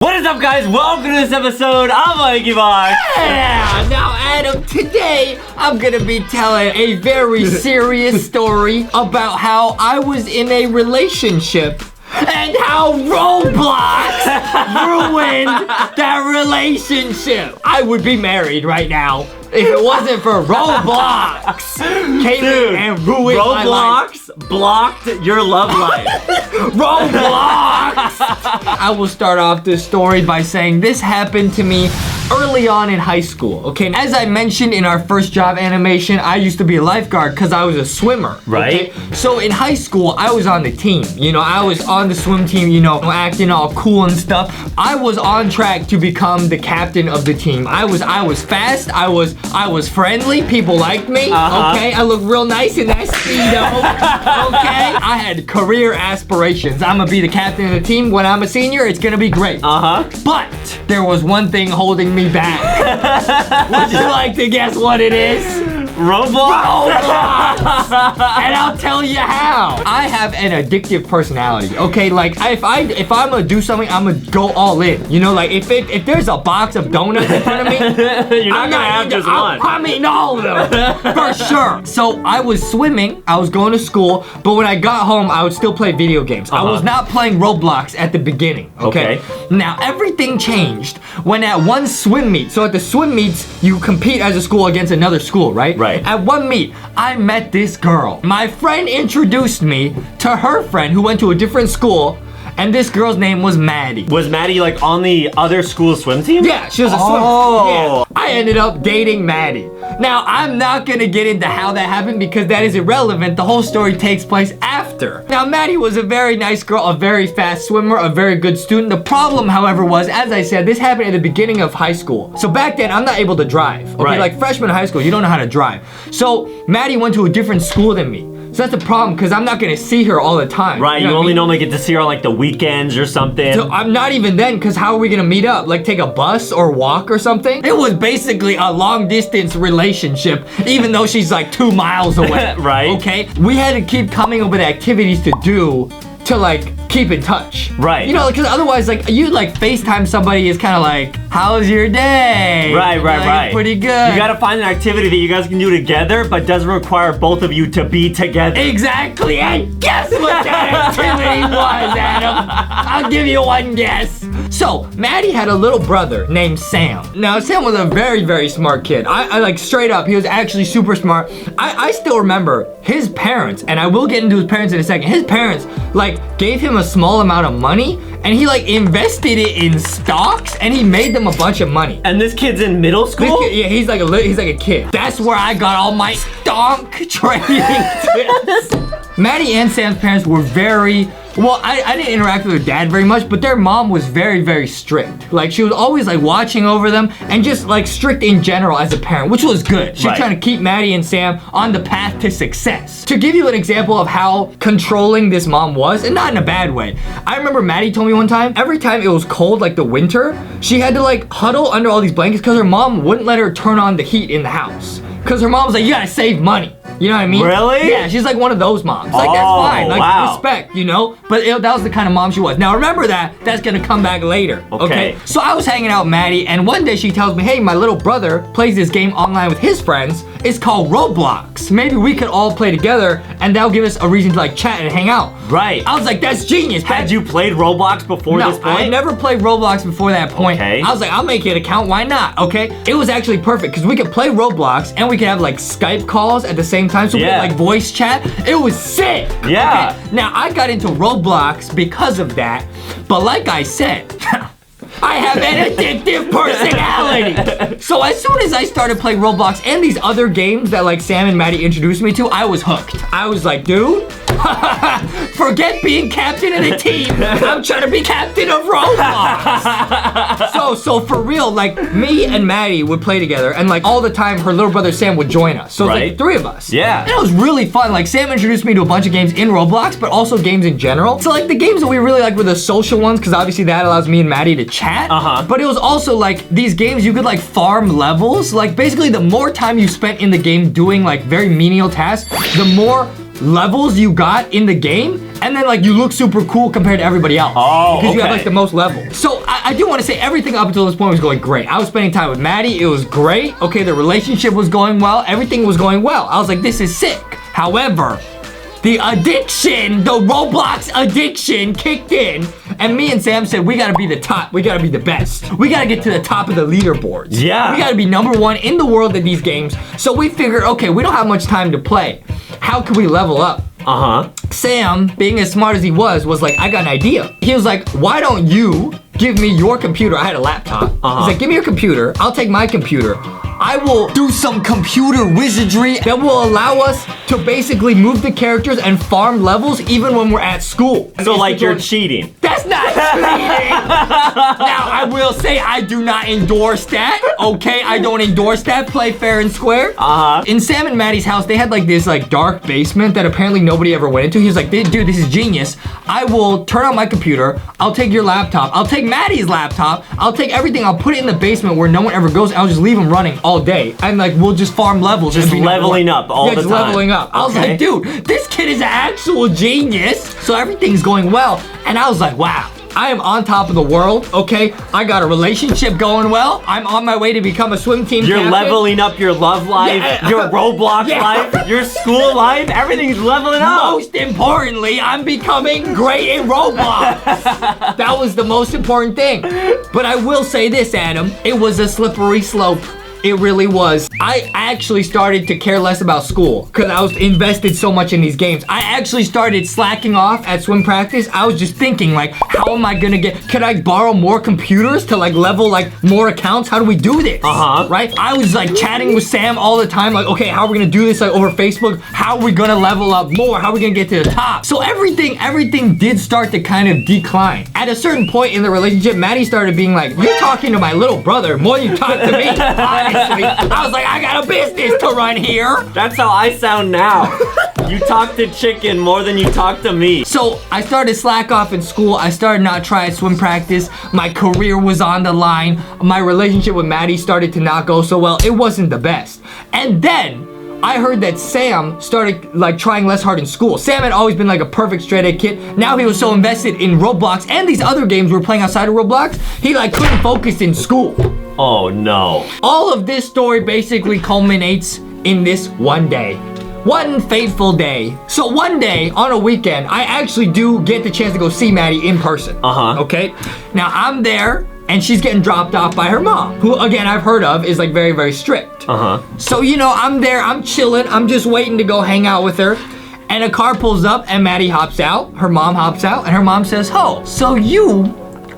What is up, guys? Welcome to this episode of LankyBox. Yeah! Now, Adam, today I'm gonna be telling a very serious story about how I was in a relationship and how Roblox ruined that relationship. I would be married right now if it wasn't for Roblox. Came in and ruined my life. Roblox blocked your love life. Roblox! I will start off this story by saying this happened to me early on in high school, okay? As I mentioned in our first job animation, I used to be a lifeguard because I was a swimmer, right? Okay? So in high school, I was on the team. You know, I was on the swim team, you know, acting all cool and stuff. I was on track to become the captain of the team. I was fast, I was friendly, people liked me, okay? I looked real nice in that Speedo, okay? I had career aspirations. I'm gonna be the captain of the team. When I'm a senior, it's gonna be great. But there was one thing holding me back. Would you like to guess what it is? Roblox. And I'll tell you how. I have an addictive personality, okay? Like, if I'm gonna do something, I'm gonna go all in. You know, like, if there's a box of donuts in front of me, you're not gonna have just one. I'm eating all of them, for sure. So, I was swimming, I was going to school, but when I got home, I would still play video games. I was not playing Roblox at the beginning, okay? Now, everything changed when at one swim meet, so at the swim meets, you compete as a school against another school, right? Right. At one meet, I met this girl. My friend introduced me to her friend who went to a different school, and this girl's name was Maddie. Was Maddie like on the other school swim team? Yeah, she was a swim. Yeah. I ended up dating Maddie. Now, I'm not gonna get into how that happened because that is irrelevant. The whole story takes place after. Now, Maddie was a very nice girl, a very fast swimmer, a very good student. The problem, however, was, as I said, this happened at the beginning of high school. So back then, I'm not able to drive. Okay, like freshman high school, you don't know how to drive. So Maddie went to a different school than me. So that's the problem, because I'm not gonna see her all the time. Right, you only normally get to see her on like the weekends or something. So I'm not even then, because how are we gonna meet up? Like take a bus or walk or something? It was basically a long distance relationship, even though she's like 2 miles away. Right. Okay? We had to keep coming up with activities to do to like keep in touch. Right. You know, because otherwise like you like FaceTime somebody is kind of like, how's your day? Right. Pretty good. You gotta find an activity that you guys can do together, but doesn't require both of you to be together. Exactly, and guess what that activity was, Adam? I'll give you one guess. So, Maddie had a little brother named Sam. Now, Sam was a very, very smart kid. I like straight up, he was actually super smart. I still remember his parents, and I will get into his parents in a second. His parents, like, gave him a small amount of money, and he, like, invested it in stocks, and he made them a bunch of money. And this kid's in middle school? Kid, yeah, he's like a kid. That's where I got all my stonk trading tips. Maddie and Sam's parents were very, well, I didn't interact with their dad very much, but their mom was very, very strict. Like, she was always, like, watching over them and just, like, strict in general as a parent, which was good. She was trying to keep Maddie and Sam on the path to success. To give you an example of how controlling this mom was, and not in a bad way, I remember Maddie told me one time, every time it was cold, like the winter, she had to, like, huddle under all these blankets because her mom wouldn't let her turn on the heat in the house. Because her mom was like, you gotta save money. You know what I mean? Really? Yeah, she's like one of those moms. Like, that's fine. Like, respect, you know? But that was the kind of mom she was. Now, remember that's gonna come back later. Okay? So I was hanging out with Maddie, and one day she tells me, hey, my little brother plays this game online with his friends. It's called Roblox. Maybe we could all play together, and that'll give us a reason to, like, chat and hang out. Right. I was like, that's genius. Had you played Roblox before this point? No, I never played Roblox before that point. Okay. I was like, I'll make it an account. Why not? Okay? It was actually perfect, because we could play Roblox, and we could have, like, Skype calls at the same time, so we could, like, voice chat. It was sick. Yeah. Okay? Now, I got into Roblox because of that, but like I said, I have an addictive personality. So as soon as I started playing Roblox and these other games that like Sam and Maddie introduced me to, I was hooked. I was like, dude, forget being captain of the team. I'm trying to be captain of Roblox. So for real, like me and Maddie would play together, and like all the time her little brother Sam would join us. So it was like 3 of us. Yeah. And it was really fun. Like Sam introduced me to a bunch of games in Roblox, but also games in general. So like the games that we really liked were the social ones, because obviously that allows me and Maddie to chat. But it was also like these games you could like farm levels. Like basically the more time you spent in the game doing like very menial tasks, the more levels you got in the game, And then like you look super cool compared to everybody else. Oh, because you have okay. like the most levels. So I do want to say everything up until this point was going great. I was spending time with Maddie. It was great. Okay, the relationship was going well. Everything was going well. I was like, this is sick. However, the addiction, the Roblox addiction kicked in, and me and Sam said, we gotta be the top, we gotta be the best. We gotta get to the top of the leaderboards. Yeah. We gotta be #1 in the world at these games. So we figured, okay, we don't have much time to play. How can we level up? Sam, being as smart as he was like, I got an idea. He was like, why don't you give me your computer? I had a laptop. He's like, give me your computer. I'll take my computer. I will do some computer wizardry that will allow us to basically move the characters and farm levels even when we're at school. So like you're cheating. That's not cheating. Now, I will say I do not endorse that, okay? I don't endorse that. Play fair and square. In Sam and Maddie's house, they had like this like dark basement that apparently nobody ever went into. He was like, dude, this is genius. I will turn on my computer. I'll take your laptop. I'll take Maddie's laptop. I'll take everything. I'll put it in the basement where no one ever goes. I'll just leave them running all day. And like, we'll just farm levels. Just leveling up all the time. Just leveling up. I was like, dude, this kid is an actual genius. So everything's going well. And I was like, wow. I am on top of the world, okay? I got a relationship going well. I'm on my way to become a swim team You're captain. Leveling up your love life, your Roblox life, your school life. Everything's leveling up. Most importantly, I'm becoming great in Roblox. That was the most important thing. But I will say this, Adam. It was a slippery slope. It really was. I actually started to care less about school because I was invested so much in these games. I actually started slacking off at swim practice. I was just thinking like, how am I gonna could I borrow more computers to like level like more accounts? How do we do this? Right? I was like chatting with Sam all the time like, okay, how are we gonna do this like over Facebook? How are we gonna level up more? How are we gonna get to the top? So everything did start to kind of decline. At a certain point in the relationship, Maddie started being like, you're talking to my little brother more than you talk to me. I was like, I got a business to run here. That's how I sound now. You talk to chicken more than you talk to me. So I started slack off in school. I started not trying swim practice. My career was on the line. My relationship with Maddie started to not go so well. It wasn't the best. And then I heard that Sam started like trying less hard in school. Sam had always been like a perfect straight A kid. Now he was so invested in Roblox and these other games we were playing outside of Roblox, he like couldn't focus in school. Oh no. All of this story basically culminates in this one day. One fateful day. So one day on a weekend, I actually do get the chance to go see Maddie in person. Okay? Now I'm there and she's getting dropped off by her mom, who again I've heard of is like very, very strict. So you know, I'm there, I'm chilling, I'm just waiting to go hang out with her. And a car pulls up and Maddie hops out, her mom hops out, and her mom says, oh, so you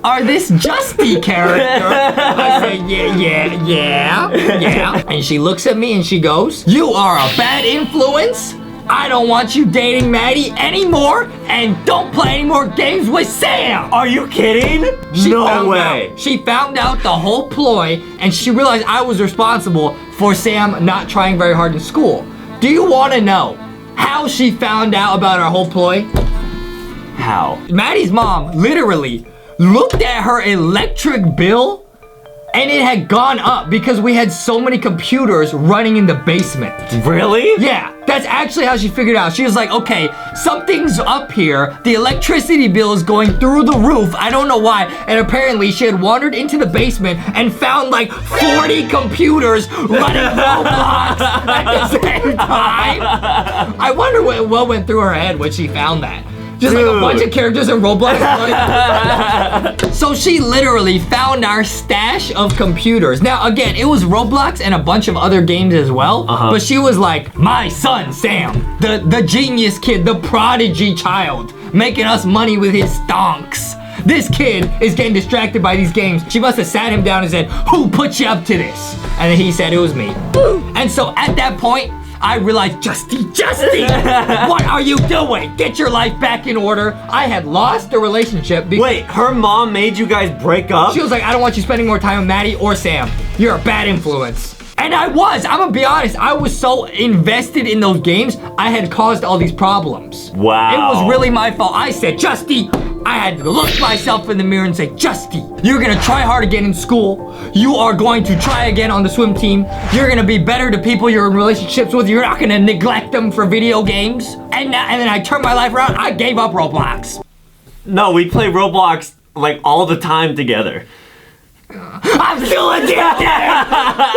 are this Justy character? I say, yeah. And she looks at me and she goes, you are a bad influence. I don't want you dating Maddie anymore, and don't play any more games with Sam. Are you kidding? No way. She found out the whole ploy, and she realized I was responsible for Sam not trying very hard in school. Do you want to know how she found out about our whole ploy? How? Maddie's mom literally looked at her electric bill and it had gone up because we had so many computers running in the basement. Really? Yeah, that's actually how she figured out. She was like, okay, something's up here. The electricity bill is going through the roof. I don't know why. And apparently she had wandered into the basement and found like 40 computers running Roblox at the same time. I wonder what went through her head when she found that. Just like a bunch of characters in Roblox. So she literally found our stash of computers. Now, again, it was Roblox and a bunch of other games as well. But she was like, my son, Sam, the genius kid, the prodigy child, making us money with his stonks. This kid is getting distracted by these games. She must have sat him down and said, who put you up to this? And then he said, it was me. And so at that point, I realized, Justy, what are you doing? Get your life back in order. I had lost the relationship. Wait, her mom made you guys break up? She was like, I don't want you spending more time with Maddie or Sam. You're a bad influence. And I was, I'm gonna be honest, I was so invested in those games, I had caused all these problems. Wow. It was really my fault. I said, Justy, I had to look myself in the mirror and say, Justy, you're gonna try hard again in school. You are going to try again on the swim team. You're gonna be better to people you're in relationships with. You're not gonna neglect them for video games. And then I turned my life around. I gave up Roblox. No, we play Roblox like all the time together. I'm still addicted!